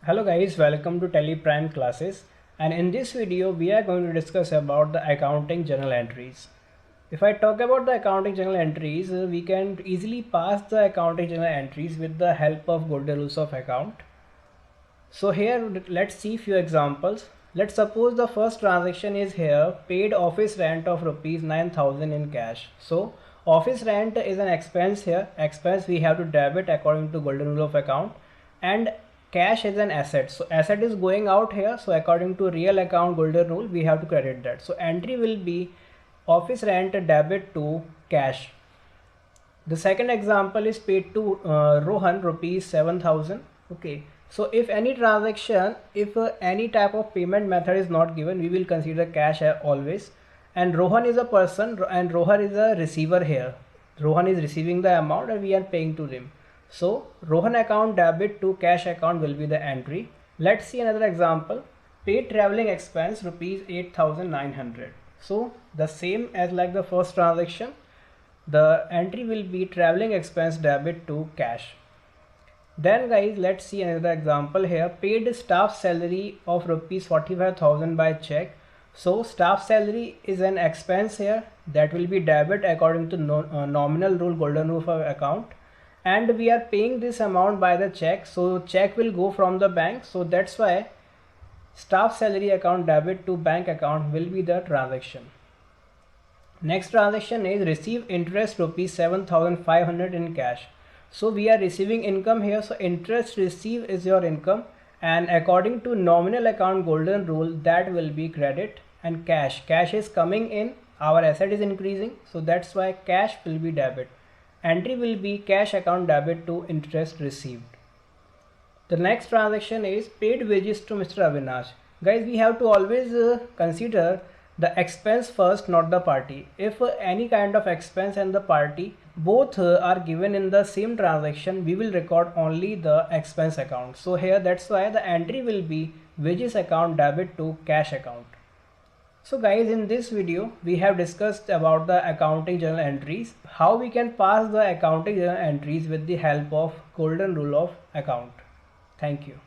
Hello guys, welcome to Teleprime classes, and in this video we are going to discuss about the accounting journal entries. If I talk about the accounting journal entries, we can easily pass the accounting journal entries with the help of golden rules of account. So here let's see few examples. Let's suppose the first transaction is here, paid office rent of rupees 9,000 in cash. So office rent is an expense here. Expense we have to debit according to golden rule of account, and cash is an asset. So asset is going out here. So according to real account golden rule, we have to credit that. So entry will be office rent debit to cash. The second example is paid to Rohan rupees 7,000. Okay. So if any transaction, if any type of payment method is not given, we will consider cash always. And Rohan is a person and Rohan is a receiver here. Rohan is receiving the amount and we are paying to him. So Rohan account debit to cash account will be the entry. Let's see another example. Paid traveling expense rupees 8,900. So the same as like the first transaction, the entry will be traveling expense debit to cash. Then guys, let's see another example here. Paid staff salary of rupees 45,000 by check. So staff salary is an expense here that will be debit according to nominal rule, golden rule of account, and we are paying this amount by the check. So check will go from the bank. So that's why staff salary account debit to bank account will be the transaction. Next transaction is receive interest rupees 7,500 in cash. So we are receiving income here. So interest received is your income, and according to nominal account golden rule, that will be credit, and cash is coming in, our asset is increasing, so that's why cash will be debit. Entry will be cash account debit to interest received. The next transaction is paid wages to Mr. Avinash. Guys, we have to always consider the expense first, not the party. If any kind of expense and the party both are given in the same transaction, we will record only the expense account. So here that's why the entry will be wages account debit to cash account. So guys, in this video we have discussed about the accounting journal entries, how we can pass the accounting journal entries with the help of golden rule of account. Thank you.